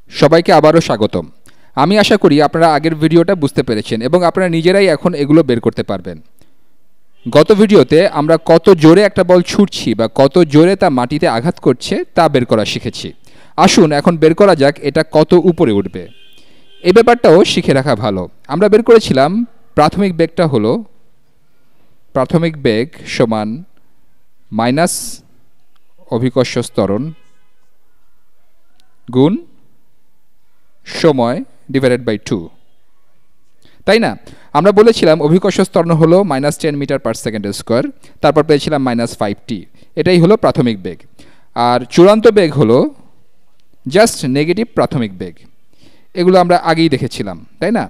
সবাইকে আবারও স্বাগতম। আমি আশা করি আপনারা আগের ভিডিওটা বুঝতে পেরেছেন এবং আপনারা নিজেরাই এখন এগুলো বের করতে পারবেন। গত ভিডিওতে আমরা কত জোরে একটা বল ছুটছি বা কত জোরে তা মাটিতে আঘাত করছে তা বের করা শিখেছি। আসুন এখন বের করা যাক এটা কত উপরে উঠবে। এই ব্যাপারটাও শিখে রাখা ভালো। আমরা বের করেছিলাম প্রাথমিক বেগটা হলো প্রাথমিক বেগ সমান মাইনাস অভিকর্ষ ত্বরণ গুণ সময় ডিভাইডেড বাই 2, তাই না? আমরা বলেছিলাম অভিকর্ষ ত্বরণ হলো -10 মিটার পার সেকেন্ড স্কোয়ার, তারপর পেয়েছিলাম -5t। এটাই হলো প্রাথমিক বেগ। আর চূড়ান্ত বেগ হলো জাস্ট নেগেটিভ প্রাথমিক বেগ। এগুলো আমরা আগেই দেখেছিলাম, তাই না?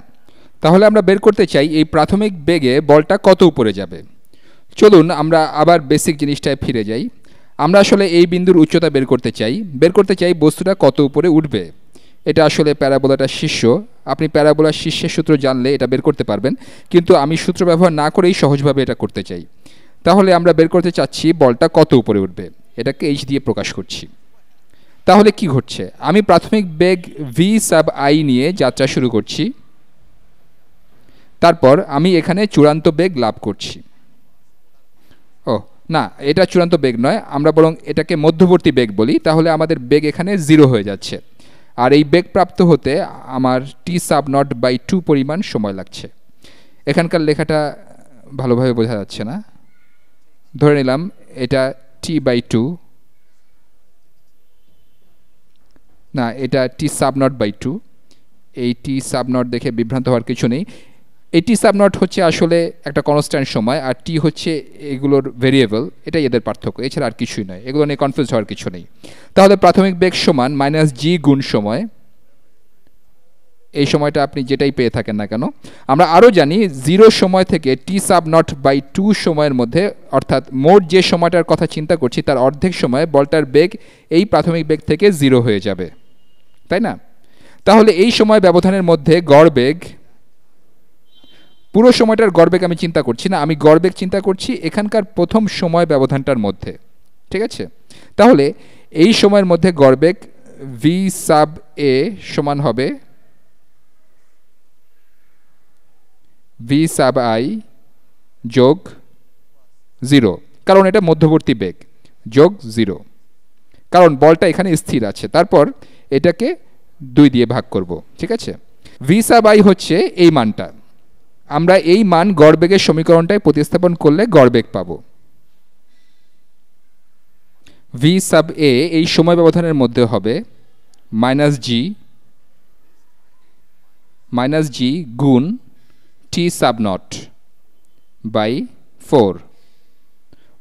তাহলে আমরা বের করতে চাই এই প্রাথমিক বেগে বলটা কত উপরে যাবে। চলুন আমরা আবার বেসিক জিনিসটায় ফিরে যাই। আমরা আসলে এই বিন্দুর উচ্চতা বের করতে চাই বস্তুটা কত উপরে উঠবে। এটা আসলে প্যারাবোলাটার শীর্ষ। আপনি প্যারাবোলার শীর্ষের সূত্র জানলে এটা বের করতে পারবেন, কিন্তু আমি সূত্র ব্যবহার না করেই সহজভাবে এটা করতে চাই। তাহলে আমরা বের করতে চাচ্ছি বলটা কত উপরে উঠবে, এটাকে h দিয়ে প্রকাশ করছি। তাহলে কি ঘটছে, আমি প্রাথমিক বেগ v সাব i নিয়ে যাত্রা শুরু করছি, তারপর আমি এখানে চূড়ান্ত বেগ লাভ করছি। ও না, এটা চূড়ান্ত বেগ নয়, আমরা বরং এটাকে মধ্যবর্তী বেগ বলি। তাহলে আমাদের বেগ এখানে 0 হয়ে যাচ্ছে, আর এই বেগ প্রাপ্ত হতে আমার টি সাব নট বাই 2 পরিমাণ সময় লাগছে। এখানকার লেখাটা ভালোভাবে বোঝা যাচ্ছে না। ধরে নিলাম এটা টি বাই 2, না এটা টি সাব নট বাই 2। এই টি সাব নট দেখে বিভ্রান্ত হওয়ার কিছু নেই। এই টি সাব নট হচ্ছে আসলে একটা কনস্ট্যান্ট সময়, আর টি হচ্ছে এগুলোর ভেরিয়েবল। এটাই এদের পার্থক্য, এছাড়া আর কিছুই নয়। এগুলো নিয়ে কনফিউজ হওয়ার কিছু নেই। তাহলে প্রাথমিক বেগ সমান -g গুণ সময়। এই সময়টা আপনি যেটাই পেয়ে থাকেন না কেন, আমরা আরও জানি 0 সময় থেকে টি সাব নট বাই 2 সময়ের মধ্যে, অর্থাৎ মোট যে সময়টার কথা চিন্তা করছি তার অর্ধেক সময় বলটার বেগ এই প্রাথমিক বেগ থেকে 0 হয়ে যাবে, তাই না? তাহলে এই সময় ব্যবধানের মধ্যে গড় বেগ, পুরো সময়টার গড় বেগ আমি চিন্তা করছি না, আমি গড় বেগ চিন্তা করছি এখানকার প্রথম সময় ব্যবধানটার মধ্যে, ঠিক আছে? তাহলে এই সময়ের মধ্যে গড় বেগ v সাব a সমান হবে v সাব i যোগ 0, কারণ এটা মধ্যবর্তী বেগ, যোগ 0, কারণ বলটা এখানে স্থির আছে। তারপর এটাকে 2 দিয়ে ভাগ করব, ঠিক আছে? v সাব i হচ্ছে এই মানটা। আমরা এই মান গড় বেগের সমীকরণটায় প্রতিস্থাপন করলে গড় বেগ পাবো। v সাব a এই সময় ব্যবধানের মধ্যে হবে -g গুণ t সাব নট বাই 4।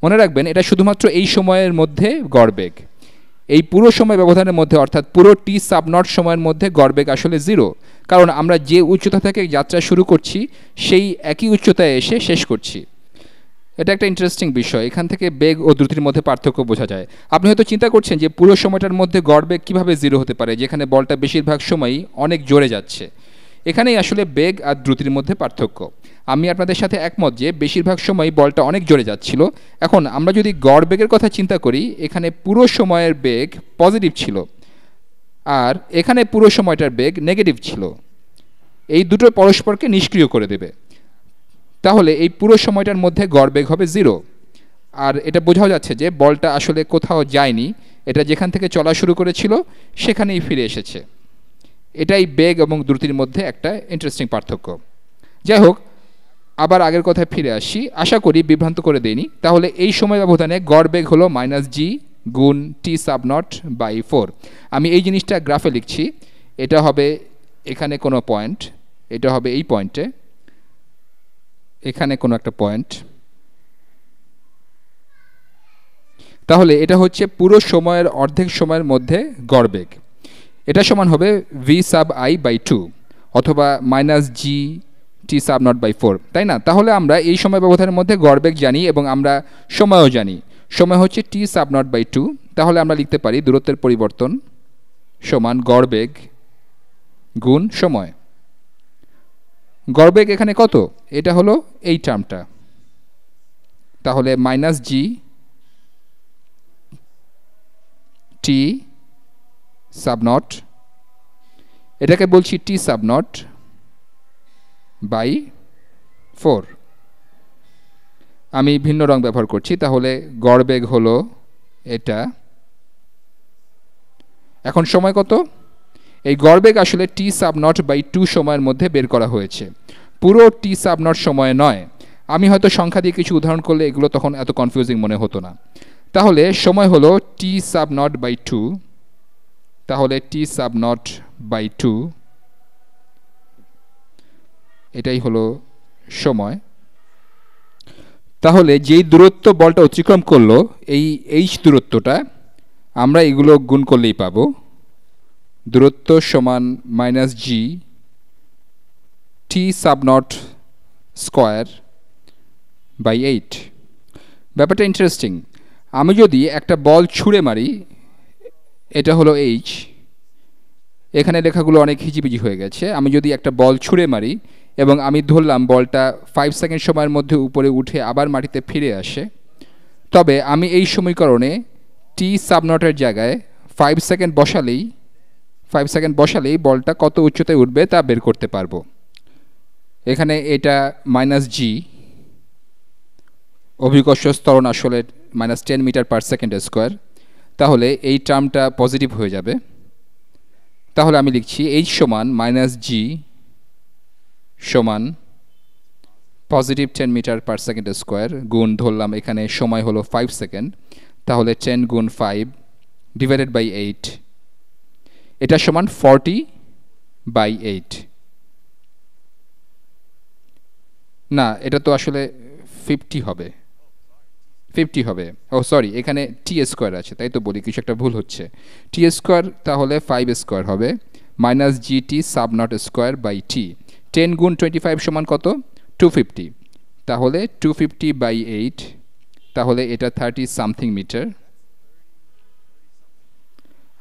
মনে রাখবেন এটা শুধুমাত্র এই সময়ের মধ্যে গড় বেগ। এই পুরো সময় ব্যবধানের মধ্যে, অর্থাৎ পুরো টি সাব নট সময়ের মধ্যে গড় বেগ আসলে 0, কারণ আমরা যে উচ্চতা থেকে যাত্রা শুরু করছি সেই একই উচ্চতায় এসে শেষ করছি। এটা একটা ইন্টারেস্টিং বিষয়। এখান থেকে বেগ ও দ্রুতির মধ্যে পার্থক্য বোঝা যায়। আপনি হয়তো চিন্তা করছেন যে পুরো সময়টার মধ্যে গড় বেগ কীভাবে 0 হতে পারে, যেখানে বলটা বেশিরভাগ সময়ই অনেক জোরে যাচ্ছে। এখানেই আসলে বেগ আর দ্রুতির মধ্যে পার্থক্য। আমি আপনাদের সাথে একমত যে বেশিরভাগ সময় বলটা অনেক জোরে যাচ্ছিল। এখন আমরা যদি গড় বেগের কথা চিন্তা করি, এখানে পুরো সময়ের বেগ পজিটিভ ছিল আর এখানে পুরো সময়টার বেগ নেগেটিভ ছিল। এই দুটো পরস্পরকে নিষ্ক্রিয় করে দেবে। তাহলে এই পুরো সময়টার মধ্যে গড় বেগ হবে 0, আর এটা বোঝাও যাচ্ছে যে বলটা আসলে কোথাও যায়নি, এটা যেখান থেকে চলা শুরু করেছিল সেখানেই ফিরে এসেছে। এটাই বেগ এবং দ্রুতির মধ্যে একটা ইন্টারেস্টিং পার্থক্য। যাই হোক, আবার আগের কথায় ফিরে আসি, আশা করি বিভ্রান্ত করে দেইনি। তাহলে এই সময় ব্যবধানে গড় বেগ হলো -g গুণ t সাব নট বাই 4। আমি এই জিনিসটা গ্রাফে লিখছি। এটা হবে এখানে কোনো পয়েন্ট, এটা হবে এই পয়েন্টে, এখানে কোনো একটা পয়েন্ট। তাহলে এটা হচ্ছে পুরো সময়ের অর্ধেক সময়ের মধ্যে গড় বেগ। এটা সমান হবে v সাব i বাই 2 অথবা -g t sub nought by 4, তাই না? তাহলে আমরা এই সময় ব্যবধানের মধ্যে গড় বেগ জানি এবং আমরা সময়ও জানি। সময় হচ্ছে t সাব নট বাই 2। তাহলে আমরা লিখতে পারি দূরত্বের পরিবর্তন সমান গড় বেগ গুণ সময়। গড় বেগ এখানে কত? এটা হলো এই টার্মটা। তাহলে -g t সাব নট এটাকে বলছি টি সাব নট বাই 4। আমি ভিন্ন রং ব্যবহার করছি, তাহলে গড় বেগ হলো এটা। এখন সময় কত? এই গড় বেগ আসলে টি সাব নট বাই 2 সময়ের মধ্যে বের করা হয়েছে, পুরো টি সাব নট সময় নয়। আমি হয়তো সংখ্যা দিয়ে কিছু উদাহরণ করলে এগুলো তখন এত কনফিউজিং মনে হতো না। তাহলে সময় হলো টি সাব নট বাই 2, তাহলে টি সাব নট বাই 2 এটাই হলো সময়। তাহলে যেই দূরত্ব বলটা অতিক্রম করলো, এই এইচ দূরত্বটা আমরা এগুলো গুণ করলেই পাবো। দূরত্ব সমান minus g t sub not square by 8। ব্যাপারটা ইন্টারেস্টিং। আমি যদি একটা বল ছুঁড়ে মারি, এটা হলো এইচ, এখানে লেখাগুলো অনেক হিজিবিজি হয়ে গেছে। আমি যদি একটা বল ছুঁড়ে মারি এবং আমি ধরলাম বলটা 5 সেকেন্ড সময়ের মধ্যে উপরে উঠে আবার মাটিতে ফিরে আসে, তবে আমি এই সমীকরণে টি সাব নটের জায়গায় 5 সেকেন্ড বসালেই বলটা কত উচ্চতায় উঠবে তা বের করতে পারবো। এখানে এটা মাইনাস জি, অভিকর্ষ ত্বরণ আসলে -10 মিটার পার সেকেন্ড স্কোয়ার, তাহলে এই টার্মটা পজিটিভ হয়ে যাবে। তাহলে আমি লিখছি এইচ সমান মাইনাস জি সমান positive 10 metre per second square গুণ ধরলাম এখানে সময় হলো 5 সেকেন্ড, তাহলে 10 গুণ 5 ডিভাইডেড বাই 8, এটা সমান 40/8। না, এটা তো আসলে 50 হবে। ও সরি, এখানে টি স্কোয়ার আছে, তাই তো বলি কিছু একটা ভুল হচ্ছে। টি স্কোয়ার তাহলে 5 স্কোয়ার হবে minus g t sub not square by t. 10 গুণ 25 সমান কত? 250, তাহলে 250/8, তাহলে এটা 30 সামথিং মিটার।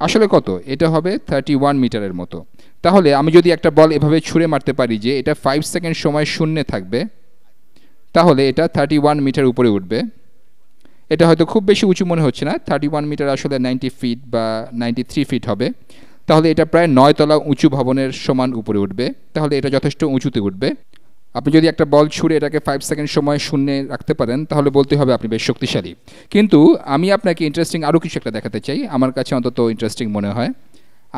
আসলে কত? এটা হবে 31 মিটারের মতো। তাহলে আমি যদি একটা বল এভাবে ছুঁড়ে মারতে পারি যে এটা 5 সেকেন্ড সময় শূন্যে থাকবে, তাহলে এটা 31 মিটার উপরে উঠবে। এটা হয়তো খুব বেশি উঁচু মনে হচ্ছে না, 31 মিটার আসলে 90 ফিট বা 93 ফিট হবে। তাহলে এটা প্রায় 9 তলা উঁচু ভবনের সমান উপরে উঠবে, তাহলে এটা যথেষ্ট উঁচুতে উঠবে। আপনি যদি একটা বল ছুঁড়ে এটাকে 5 সেকেন্ড সময় শূন্যে রাখতে পারেন, তাহলে বলতে হবে আপনি বেশ শক্তিশালী। কিন্তু আমি আপনাকে ইন্টারেস্টিং আরও কিছু একটা দেখাতে চাই, আমার কাছে অন্তত ইন্টারেস্টিং মনে হয়।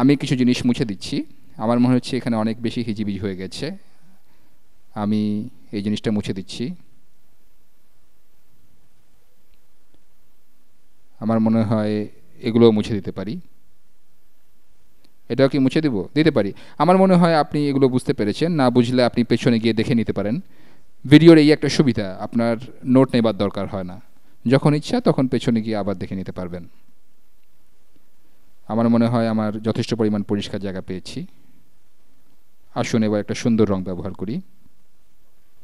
আমি কিছু জিনিস মুছে দিচ্ছি, আমার মনে হচ্ছে এখানে অনেক বেশি হিজিবিজি হয়ে গেছে। আমি এই জিনিসটা মুছে দিচ্ছি। আমার মনে হয় এগুলোও মুছে দিতে পারি। এটাও কি মুছে দিতে পারি। আমার মনে হয় আপনি এগুলো বুঝতে পেরেছেন। না বুঝলে আপনি পেছনে গিয়ে দেখে নিতে পারেন। ভিডিওর এই একটা সুবিধা, আপনার নোট নেবার দরকার হয় না, যখন ইচ্ছা তখন পেছনে গিয়ে আবার দেখে নিতে পারবেন। আমার মনে হয় আমার যথেষ্ট পরিমাণ পরিষ্কার জায়গা পেয়েছি। আসুন এবার একটা সুন্দর রং ব্যবহার করি।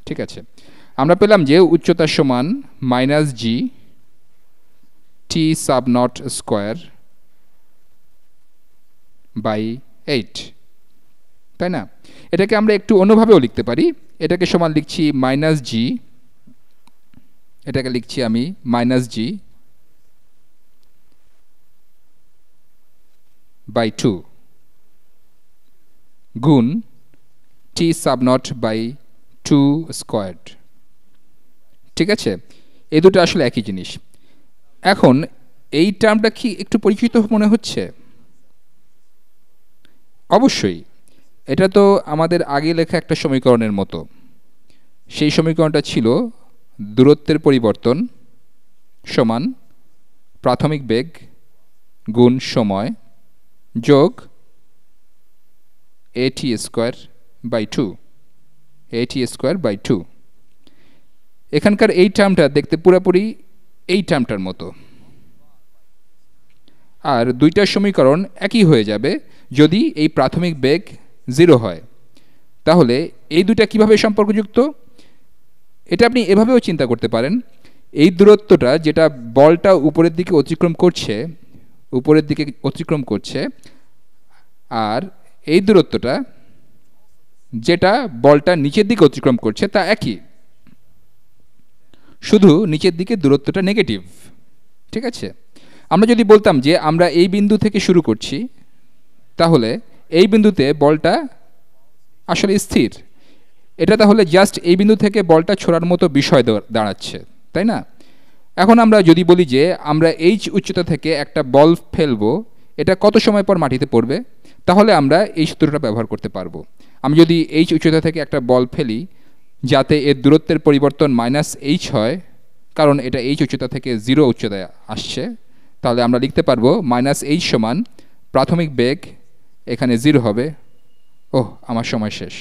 ঠিক আছে, আমরা পেলাম যে উচ্চতা সমান minus g t sub not square by 8, তাই না? এটাকে আমরা একটু অন্যভাবেও লিখতে পারি। এটাকে সমান লিখছি মাইনাস জি, এটাকে লিখছি আমি মাইনাস জি বাই 2 গুণ টি সাব নট বাই 2 স্কোয়ার্ড। ঠিক আছে, এই দুটো আসলে একই জিনিস। এখন এই টার্মটা কি একটু পরিচিত মনে হচ্ছে? অবশ্যই, এটা তো আমাদের আগে লেখা একটা সমীকরণের মতো। সেই সমীকরণটা ছিল দূরত্বের পরিবর্তন সমান প্রাথমিক বেগ গুণ সময় যোগ এটি স্কোয়ার বাই 2। এখানকার এই টার্মটা দেখতে পুরোপুরি এই টার্মটার মতো, আর দুইটা সমীকরণ একই হয়ে যাবে যদি এই প্রাথমিক বেগ 0 হয়। তাহলে এই দুইটা কিভাবে সম্পর্কযুক্ত? এটা আপনি এভাবেও চিন্তা করতে পারেন। এই দূরত্বটা যেটা বলটা উপরের দিকে অতিক্রম করছে, আর এই দূরত্বটা যেটা বলটা নিচের দিকে অতিক্রম করছে তা একই, শুধু নিচের দিকে দূরত্বটা নেগেটিভ। ঠিক আছে, আমরা যদি বলতাম যে আমরা এই বিন্দু থেকে শুরু করছি, তাহলে এই বিন্দুতে বলটা আসলে স্থির। এটা তাহলে জাস্ট এই বিন্দু থেকে বলটা ছোড়ার মতো বিষয় দাঁড়াচ্ছে, তাই না? এখন আমরা যদি বলি যে আমরা এইচ উচ্চতা থেকে একটা বল ফেলবো, এটা কত সময় পর মাটিতে পড়বে, তাহলে আমরা এই সূত্রটা ব্যবহার করতে পারবো। আমি যদি এইচ উচ্চতা থেকে একটা বল ফেলি যাতে এর দূরত্বের পরিবর্তন -h হয়, কারণ এটা এইচ উচ্চতা থেকে 0 উচ্চতায় আসছে, তাহলে আমরা লিখতে পারবো -h সমান প্রাথমিক বেগ এখানে 0 হবে। ওহ, আমার সময় শেষ।